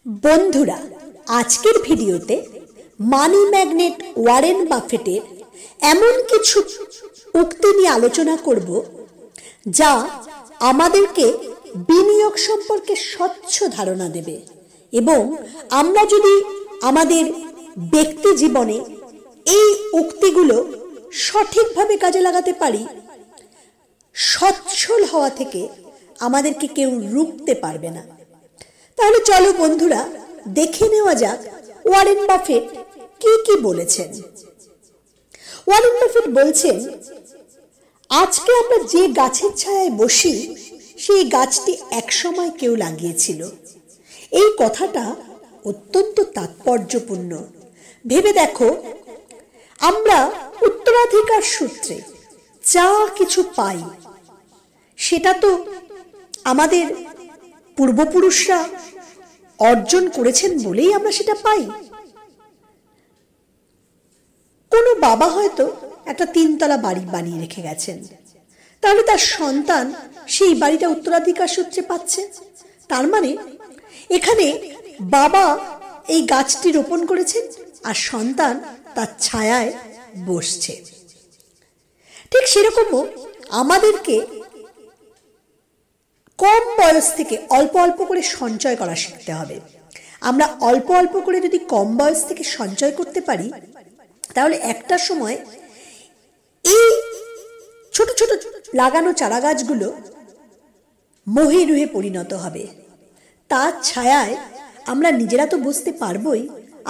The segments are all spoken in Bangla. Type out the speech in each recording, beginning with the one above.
বন্ধুরা, আজকের ভিডিওতে মানি ম্যাগনেট ওয়ারেন বাফেটের এমন কিছু উক্তি নিয়ে আলোচনা করব যা আমাদেরকে বিনিয়োগ সম্পর্কে স্বচ্ছ ধারণা দেবে এবং আমরা যদি আমাদের ব্যক্তি জীবনে এই উক্তিগুলো সঠিকভাবে কাজে লাগাতে পারি, সচ্ছল হওয়া থেকে আমাদেরকে কেউ রুখতে পারবে না। তাহলে চলো বন্ধুরা, দেখে নেওয়া যাক ওয়ারেন বাফেট কি কি বলেছেন। ওয়ারেন বাফেট বলছেন, আজকে আমরা যে গাছের ছায়ায় বসি সেই গাছটি একসময় কেউ লাগিয়েছিল। এই কথাটা অত্যন্ত তাৎপর্যপূর্ণ। ভেবে দেখো, আমরা উত্তরাধিকার সূত্রে যা কিছু পাই সেটা তো আমাদের পূর্বপুরুষরা অর্জন করেছেন বলেই আমরা সেটা পাই। কোনো বাবা হয়তো একটা 3 তলা বাড়ি বানিয়ে রেখে গেছেন, তাহলে তার সন্তান সেই বাড়িটা উত্তরাধিকার সূত্রে পাচ্ছে। তার মানে এখানে বাবা এই গাছটি রোপণ করেছেন আর সন্তান তার ছায়ায় বসছে। ঠিক সেরকমও আমাদেরকে কম বয়স থেকে অল্প অল্প করে সঞ্চয় করা শিখতে হবে। আমরা অল্প অল্প করে যদি কম বয়স থেকে সঞ্চয় করতে পারি, তাহলে একটা সময় এই ছোট ছোট লাগানো চারা গাছগুলো মহিরুহে পরিণত হবে। তার ছায়ায় আমরা নিজেরা তো বসতে পারবই,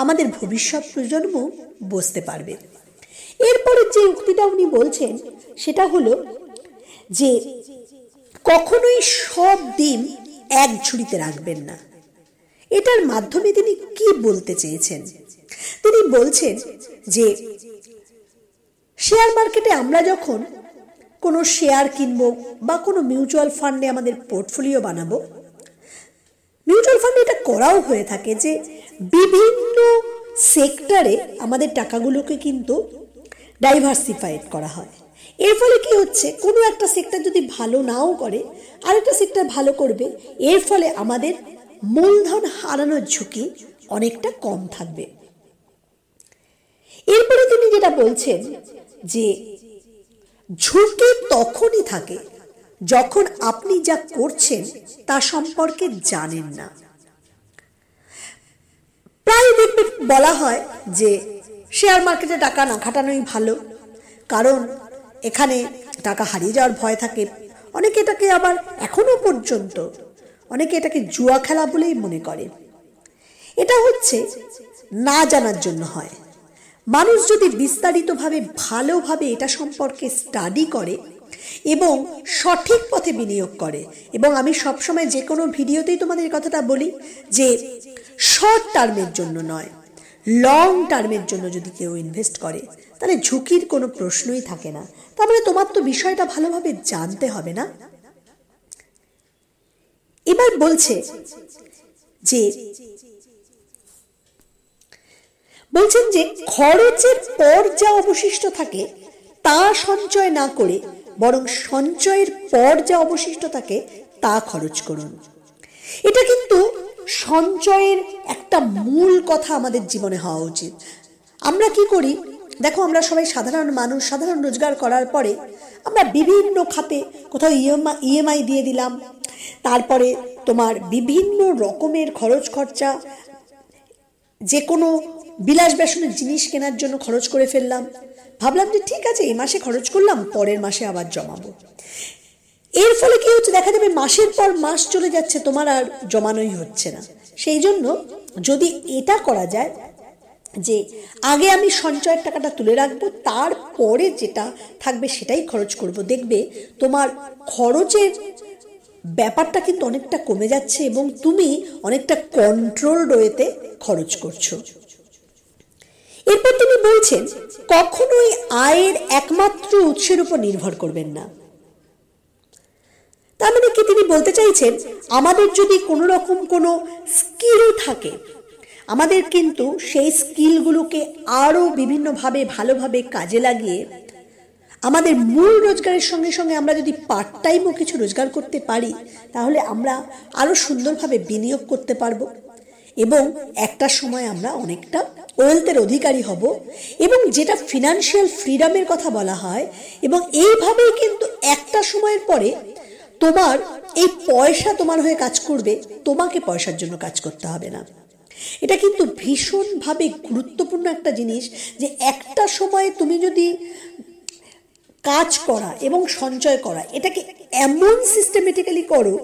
আমাদের ভবিষ্যৎ প্রজন্ম বসতে পারবে। এরপরে যে উক্তিটা উনি বলছেন সেটা হলো যে কখনোই সব ডিম এক ঝুড়িতে রাখবেন না। এটার মাধ্যমে তিনি কি বলতে চেয়েছেন? তিনি বলছেন যে শেয়ার মার্কেটে আমরা যখন কোনো শেয়ার কিনবো বা কোনো মিউচুয়াল ফান্ডে আমাদের পোর্টফোলিও বানাবো, মিউচুয়াল ফান্ডে এটা করাও হয়ে থাকে যে বিভিন্ন সেক্টরে আমাদের টাকাগুলোকে কিন্তু ডাইভার্সিফাইড করা হয়। এর ফলে কি হচ্ছে, কোনো একটা সেক্টর যদি ভালো নাও করে আরেকটা সেক্টর ভালো করবে। এর ফলে আমাদের মূলধন হারানোর ঝুঁকি অনেকটা কম থাকবে। এরপরে তিনি যেটা বলছেন যে ঝুঁকি তখনই থাকে যখন আপনি যা করছেন তা সম্পর্কে জানেন না। প্রায় দেখবে বলা হয় যে শেয়ার মার্কেটে টাকা না খাটানোই ভালো, কারণ এখানে টাকা হারিয়ে যাওয়ার ভয় থাকে। অনেকে এটাকে আবার এখনো পর্যন্ত অনেকে এটাকে জুয়া খেলা বলেই মনে করে। এটা হচ্ছে না জানার জন্য হয়। মানুষ যদি বিস্তারিতভাবে ভালোভাবে এটা সম্পর্কে স্টাডি করে এবং সঠিক পথে বিনিয়োগ করে, এবং আমি সবসময় যে কোনো ভিডিওতেই তোমাদের কথাটা বলি যে শর্ট টার্মের জন্য নয়, লং টার্মের জন্য যদি কেউ ইনভেস্ট করে তাহলে ঝুঁকির কোনো প্রশ্নই থাকে না। তার মানে তোমার তো বিষয়টা ভালোভাবে জানতে হবে না? এবার বলছেন যে খরচের পর যা অবশিষ্ট থাকে তা সঞ্চয় না করে বরং সঞ্চয়ের পর যা অবশিষ্ট থাকে তা খরচ করুন। এটা কিন্তু সঞ্চয়ের একটা মূল কথা আমাদের জীবনে হওয়া উচিত। আমরা কি করি দেখো, আমরা সবাই সাধারণ মানুষ, সাধারণ রোজগার করার পরে আমরা বিভিন্ন খাতে কোথাও ইএমআই দিয়ে দিলাম, তারপরে তোমার বিভিন্ন রকমের খরচ খরচা, যে কোনো বিলাস বেসনের জিনিস কেনার জন্য খরচ করে ফেললাম। ভাবলাম যে ঠিক আছে, এই মাসে খরচ করলাম, পরের মাসে আবার জমাবো। এর ফলে কি হচ্ছে, দেখা যাবে মাসের পর মাস চলে যাচ্ছে, তোমার আর জমানোই হচ্ছে না। সেই জন্য যদি এটা করা যায় যে আগে আমি সঞ্চয়ের টাকাটা তুলে রাখবো, তারপরে যেটা থাকবে সেটাই খরচ করব, দেখবে তোমার খরচের ব্যাপারটা কিন্তু অনেকটা কমে যাচ্ছে এবং তুমি অনেকটা কন্ট্রোল ওয়েতে খরচ করছো। এরপর তিনি বলছেন কখনোই আয়ের একমাত্র উৎসের উপর নির্ভর করবেন না। তার মানে কি তিনি বলতে চাইছেন, আমাদের যদি কোনো রকম কোনো স্কিল থাকে, আমাদের কিন্তু সেই স্কিলগুলোকে আরো বিভিন্নভাবে ভালোভাবে কাজে লাগিয়ে আমাদের মূল রোজগারের সঙ্গে সঙ্গে আমরা যদি পার্ট টাইমও কিছু রোজগার করতে পারি, তাহলে আমরা আরো সুন্দরভাবে বিনিয়োগ করতে পারবো এবং একটা সময় আমরা অনেকটা ওয়েলথের অধিকারী হব, এবং যেটা ফিনান্সিয়াল ফ্রিডমের কথা বলা হয়। এবং এইভাবেই কিন্তু একটা সময়ের পরে তোমার এই পয়সা তোমার হয়ে কাজ করবে, তোমাকে পয়সার জন্য কাজ করতে হবে না। এটা কিন্তু ভীষণভাবে গুরুত্বপূর্ণ একটা জিনিস, যে একটা সময়ে তুমি যদি কাজ করা এবং সঞ্চয় করা এটাকে এমন সিস্টেমেটিক্যালি করো,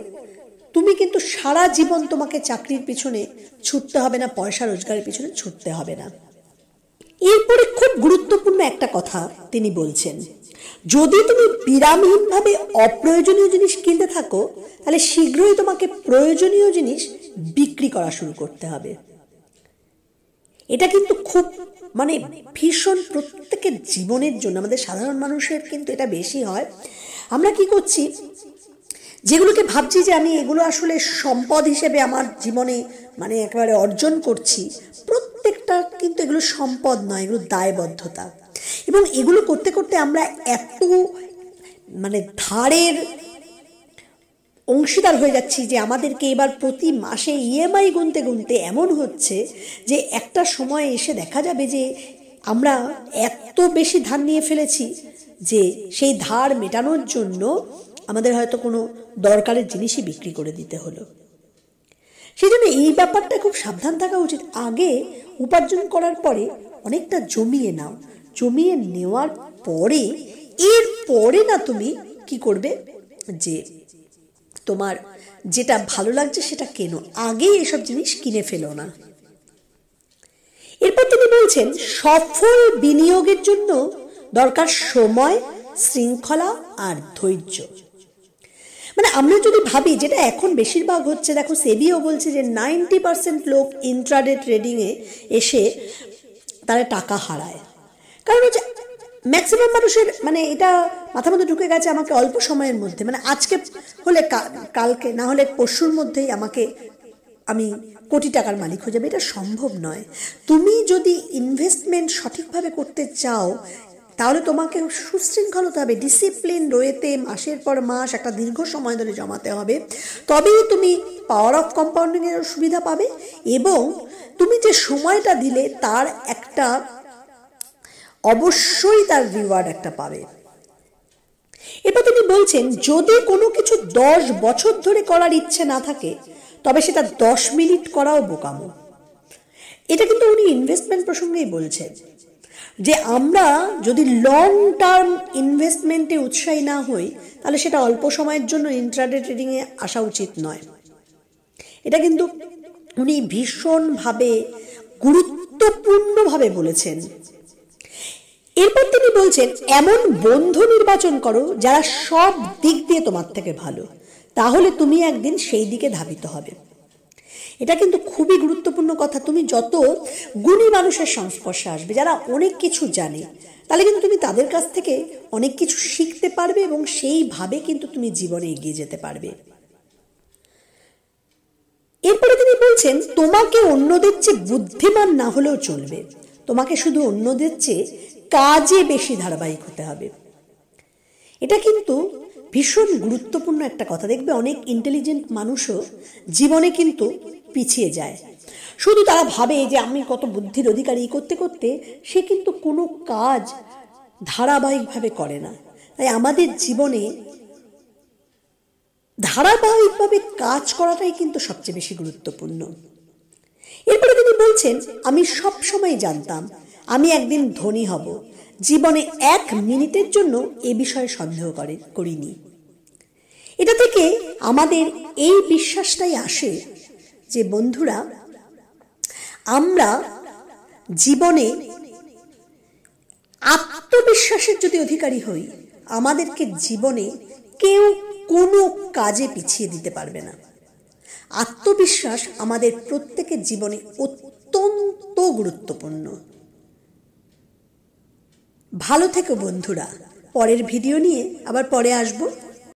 তুমি কিন্তু সারা জীবন তোমাকে চাকরির পিছনে ছুটতে হবে না, পয়সা রোজগারের পিছনে ছুটতে হবে না। এরপরে খুব গুরুত্বপূর্ণ একটা কথা তিনি বলছেন, যদি তুমি বিরামহীনভাবে অপ্রয়োজনীয় জিনিস কিনতে থাকো, তাহলে শীঘ্রই তোমাকে প্রয়োজনীয় জিনিস বিক্রি করা শুরু করতে হবে। এটা কিন্তু খুব ভীষণ প্রত্যেকের জীবনের জন্য, আমাদের সাধারণ মানুষের কিন্তু এটা বেশি হয়। আমরা কি করছি, যেগুলোকে ভাবছি যে আমি এগুলো আসলে সম্পদ হিসেবে আমার জীবনে একেবারে অর্জন করছি, প্রত্যেকটা কিন্তু এগুলো সম্পদ নয়, এগুলো দায়বদ্ধতা। এবং এগুলো করতে করতে আমরা এত ধারের অংশীদার হয়ে যাচ্ছি যে আমাদেরকে এবার প্রতি মাসে ইএমআই গুনতে গুনতে এমন হচ্ছে যে একটা সময় এসে দেখা যাবে যে আমরা এত বেশি ধার নিয়ে ফেলেছি যে সেই ধার মেটানোর জন্য আমাদের হয়তো কোনো দরকারের জিনিসই বিক্রি করে দিতে হলো। সেই জন্য এই ব্যাপারটা খুব সাবধান থাকা উচিত। আগে উপার্জন করার পরে অনেকটা জমিয়ে নাও, জমিয়ে নেওয়ার পরে এরপরে না তুমি কি করবে, যে তোমার যেটা ভালো লাগছে সেটা কেনো, আগেই এসব জিনিস কিনে ফেলো না। এরপর তিনি বলছেন, সফল বিনিয়োগের জন্য দরকার সময়, শৃঙ্খলা আর ধৈর্য। আমরা যদি ভাবি, যেটা এখন বেশিরভাগ হচ্ছে, দেখো সেবিও বলছে যে 90% লোক ইন্ট্রাডে ট্রেডিং এ এসে তারা টাকা হারায়। কারণ হচ্ছে ম্যাক্সিমাম মানুষের এটা মাথার মধ্যে ঢুকে গেছে, আমাকে অল্প সময়ের মধ্যে আজকে হলে কালকে না হলে পরশুর মধ্যেই আমি কোটি টাকার মালিক হয়ে যাবে। এটা সম্ভব নয়। তুমি যদি ইনভেস্টমেন্ট সঠিকভাবে করতে চাও, তাহলে তোমাকে সুশৃঙ্খল হতে হবে, ডিসিপ্লিন রয়েতে মাসের পর মাস একটা দীর্ঘ সময় ধরে জমাতে হবে, তবেই তুমি পাওয়ার অফ কম্পাউন্ডিং এর সুবিধা পাবে, এবং তুমি যে সময়টা দিলে তার একটা অবশ্যই তার রিওয়ার্ড একটা পাবে। এরপর তিনি বলছেন, যদি কোনো কিছু 10 বছর ধরে করার ইচ্ছে না থাকে, তবে সেটা 10 মিনিট করাও বোকামো। এটা কিন্তু উনি ইনভেস্টমেন্ট প্রসঙ্গেই বলছেন, যে আমরা যদি লং টার্ম ইনভেস্টমেন্টে উৎসাহী না হই, তাহলে সেটা অল্প সময়ের জন্য ইন্ট্রাডে ট্রেডিং এ আসা উচিত নয়। এটা কিন্তু উনি ভীষণভাবে গুরুত্বপূর্ণভাবে বলেছেন। এরপর তিনি বলছেন, এমন বন্ধু নির্বাচন করো যারা সব দিক দিয়ে তোমার থেকে ভালো, তাহলে তুমি একদিন সেই দিকে ধাবিত হবে। এটা কিন্তু খুবই গুরুত্বপূর্ণ কথা। তুমি যত গুণী মানুষের সংস্পর্শে আসবে, যারা অনেক কিছু জানে, তাহলে কিন্তু তুমি তাদের কাছ থেকে অনেক কিছু শিখতে পারবে, এবং সেইভাবে কিন্তু তুমি জীবনে এগিয়ে যেতে পারবে। এরপরে তিনি বলছেন, তোমাকে অন্যদের চেয়ে বুদ্ধিমান না হলেও চলবে, তোমাকে শুধু অন্যদের চেয়ে কাজে বেশি ধারাবাহিক হতে হবে। এটা কিন্তু ভীষণ গুরুত্বপূর্ণ একটা কথা। দেখবে অনেক ইন্টেলিজেন্ট মানুষও জীবনে কিন্তু পিছিয়ে যায়, শুধু তারা ভাবে যে আমি কত বুদ্ধির অধিকারী, করতে করতে সে কিন্তু কোনো কাজ ধারাবাহিকভাবে করে না। তাই আমাদের জীবনে ধারাবাহিকভাবে কাজ করাটাই কিন্তু সবচেয়ে বেশি গুরুত্বপূর্ণ। এরপরে তিনি বলছেন, আমি সব সময় জানতাম আমি একদিন ধনী হব, জীবনে 1 মিনিটের জন্য এ বিষয়ে সন্দেহ করিনি। এটা থেকে আমাদের এই বিশ্বাসটাই আসে যে বন্ধুরা, আমরা জীবনে আত্মবিশ্বাসের যদি অধিকারী হই, আমাদেরকে জীবনে কেউ কোনো কাজে পিছিয়ে দিতে পারবে না। আত্মবিশ্বাস আমাদের প্রত্যেকের জীবনে অত্যন্ত গুরুত্বপূর্ণ। ভালো থেকো বন্ধুরা। পরের ভিডিও নিয়ে আবার পরে আসবো।